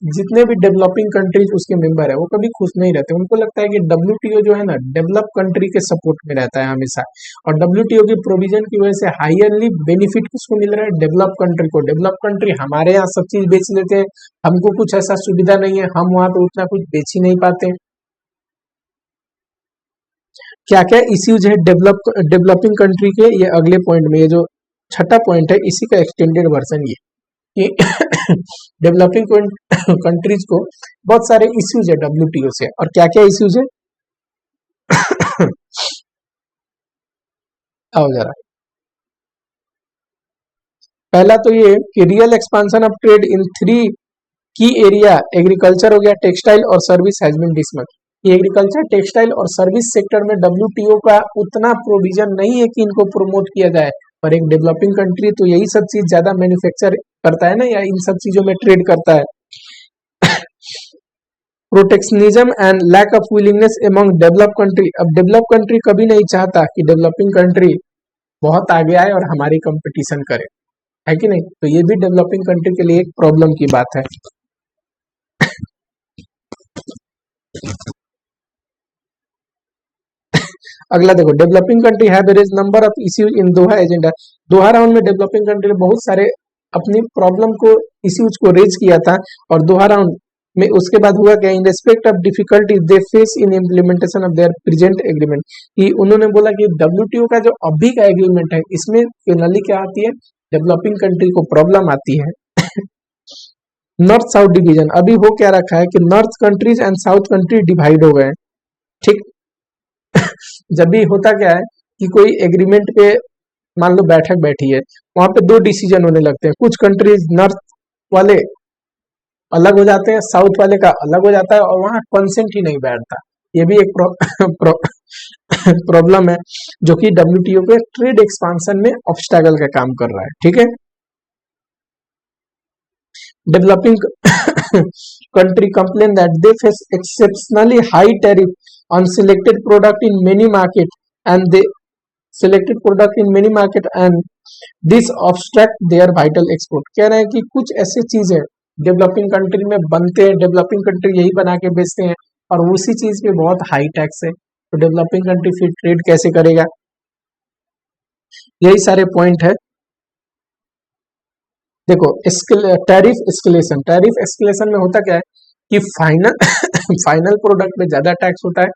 A: जितने भी डेवलपिंग कंट्रीज उसके मेंबर है वो कभी खुश नहीं रहते, उनको लगता है कि डब्ल्यूटीओ जो है ना डेवलप कंट्री के सपोर्ट में रहता है हमेशा, और डब्ल्यूटीओ की प्रोविजन की वजह से हाईयरली बेनिफिट किसको मिल रहा है, डेवलप कंट्री को। डेवलप कंट्री हमारे यहाँ सब चीज बेच लेते हैं, हमको कुछ ऐसा सुविधा नहीं है, हम वहां पे उतना कुछ बेच ही नहीं पाते। क्या क्या इश्यूज है डेवलपिंग कंट्री के, ये अगले पॉइंट में, ये जो छठा पॉइंट है इसी का एक्सटेंडेड वर्जन ये कि डेवलपिंग कंट्रीज को बहुत सारे इश्यूज है डब्ल्यूटीओ से, और क्या क्या इश्यूज है आओ जरा। पहला तो ये कि real expansion of trade in 3 key area, agriculture हो गया, टेक्सटाइल और service has been dismissed. Agriculture, textile और सर्विस सेक्टर में डब्ल्यूटीओ का उतना प्रोविजन नहीं है कि इनको प्रमोट किया जाए, पर एक डेवलपिंग कंट्री तो यही सब चीज ज्यादा मैन्युफैक्चर करता है ना, या इन सब चीजों में ट्रेड करता है। Protectionism and lack of willingness among develop country, अब डेवलप कंट्री कभी नहीं चाहता कि डेवलपिंग कंट्री बहुत आगे आए और हमारी कंपटीशन करे, है कि नहीं, तो ये भी डेवलपिंग कंट्री के लिए एक प्रॉब्लम की बात है। अगला देखो developing country have raise number of issues in Doha agenda, Doha round में डेवलपिंग कंट्री ने बहुत सारे अपनी प्रॉब्लम को, इश्यूज को रेज किया था, और दोहा राउंड में उसके बाद हुआ क्या, in respect of difficulty they face in implementation of their present agreement, कि उन्होंने बोला कि डब्ल्यूटीओ का जो अभी का एग्रीमेंट है इसमें जनरली क्या आती है, डेवलपिंग कंट्री को प्रॉब्लम आती है। नॉर्थ साउथ डिवीजन, अभी हो क्या रखा है कि north countries and south country divide हो गए, ठीक। जब भी होता क्या है कि कोई एग्रीमेंट पे मान लो बैठक बैठी है, वहां पे दो डिसीजन होने लगते हैं, कुछ कंट्रीज नॉर्थ वाले अलग हो जाते हैं, साउथ वाले का अलग हो जाता है, और वहां कंसेंट ही नहीं बैठता। ये भी एक प्रॉब्लम है जो कि डब्ल्यूटीओ के ट्रेड एक्सपांशन में ऑब्स्टैकल का काम कर रहा है, ठीक है। Developing country complain that they face exceptionally high tariff on selected product in many market and they selected product in many market and this obstruct their vital export। कह रहे हैं कि कुछ ऐसी चीज है डेवलपिंग कंट्री में बनते हैं, डेवलपिंग कंट्री यही बना के बेचते हैं और उसी चीज पे बहुत हाई टैक्स है, तो डेवलपिंग कंट्री फिर ट्रेड कैसे करेगा। यही सारे पॉइंट है। देखो टैरिफ एस्केलेशन में होता क्या है कि फाइनल प्रोडक्ट पे ज्यादा टैक्स होता है,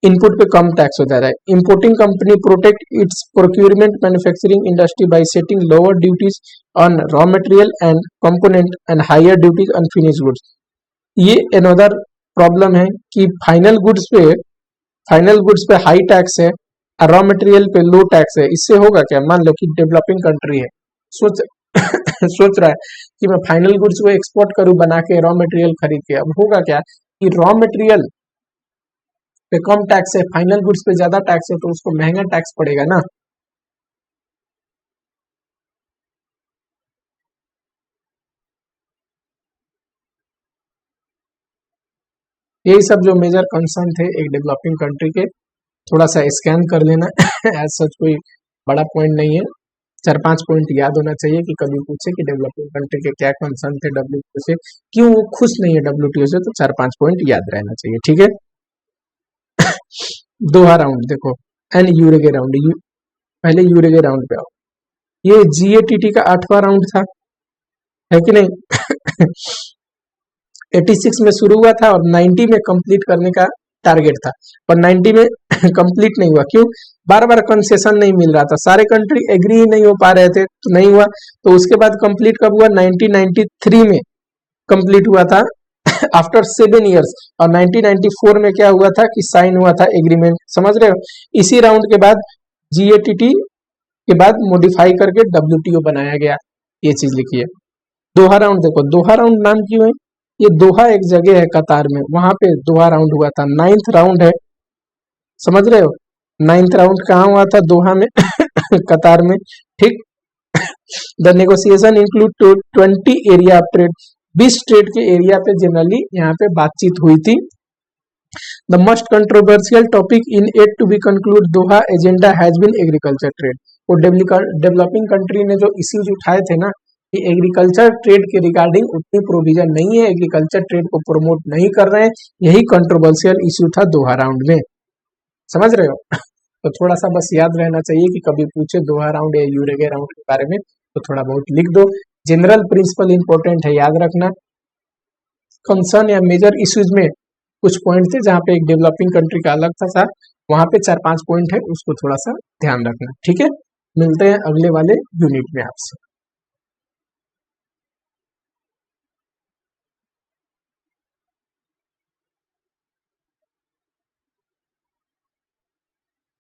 A: इनपुट पे कम टैक्स हो जाता है। Importing company protect its procurement manufacturing industry by setting lower duties on raw material and component and higher duties on finish goods. ये अनदर प्रॉब्लम है कि फाइनल गुड्स पे हाई टैक्स है और रॉ मटेरियल पे लो टैक्स है। इससे होगा क्या, मान लो कि डेवलपिंग कंट्री है, सोच सोच रहा है कि मैं फाइनल गुड्स को एक्सपोर्ट करूं बना के रॉ मटेरियल खरीद के, अब होगा क्या कि रॉ मटेरियल पे कम टैक्स है, फाइनल गुड्स पे ज्यादा टैक्स है, तो उसको महंगा टैक्स पड़ेगा ना। यही सब जो मेजर कंसर्न थे एक डेवलपिंग कंट्री के, थोड़ा सा स्कैन कर लेना। एज सच कोई बड़ा पॉइंट नहीं है, 4-5 पॉइंट याद होना चाहिए कि कभी पूछे कि डेवलपिंग कंट्री के क्या कंसर्न थे डब्ल्यूटीओ से, क्यों वो खुश नहीं है डब्ल्यूटीओ से, तो 4-5 पॉइंट याद रहना चाहिए, ठीक है। दोहा राउंड देखो, एन यूरेगे राउंड, पहले यूरेगे राउंड पे आओ। ये जीएटीटी का 8वां राउंड था, है कि नहीं। 86 में शुरू हुआ था और 90 में कंप्लीट करने का टारगेट था, पर 90 में कंप्लीट नहीं हुआ। क्यों, बार बार कंसेशन नहीं मिल रहा था, सारे कंट्री एग्री नहीं हो पा रहे थे, तो नहीं हुआ। तो उसके बाद कंप्लीट कब हुआ, 1993 में कंप्लीट हुआ था आफ्टर 7 ईयर्स, और 1994 में क्या हुआ था कि साइन हुआ था एग्रीमेंट, समझ रहे हो। इसी राउंड के बाद जीएटीटी के बाद मॉडिफाई करके डब्ल्यूटीओ बनाया गया, ये चीज लिखी है। दोहा राउंड देखो, दोहा राउंड नाम क्यों है, ये दोहा एक जगह है कतार में, वहां पे दोहा राउंड हुआ था, 9th राउंड है, समझ रहे हो। 9th राउंड कहाँ हुआ था, दोहा में कतार में, ठीक। The negotiation include 20 area trade, 20 trade के एरिया पे जनरली यहाँ पे बातचीत हुई थी। The most controversial topic in it to be conclude Doha agenda has been agriculture trade. वो डेवलपिंग कंट्री ने जो इश्यूज उठाए थे ना कि एग्रीकल्चर ट्रेड के रिगार्डिंग उतनी प्रोविजन नहीं है, एग्रीकल्चर ट्रेड को प्रमोट नहीं कर रहे हैं, यही कंट्रोवर्शियल इश्यू था दोहा राउंड में, समझ रहे हो। तो थोड़ा सा बस याद रहना चाहिए कि कभी पूछे दोहा राउंड या यूरेगे राउंड के बारे में तो थोड़ा बहुत लिख दो। जनरल प्रिंसिपल इंपॉर्टेंट है, याद रखना। कंसर्न या मेजर इश्यूज में कुछ पॉइंट थे जहाँ पे एक डेवलपिंग कंट्री का अलग था, वहां पे 4-5 पॉइंट है, उसको थोड़ा सा ध्यान रखना, ठीक है। मिलते हैं अगले वाले यूनिट में आपसे।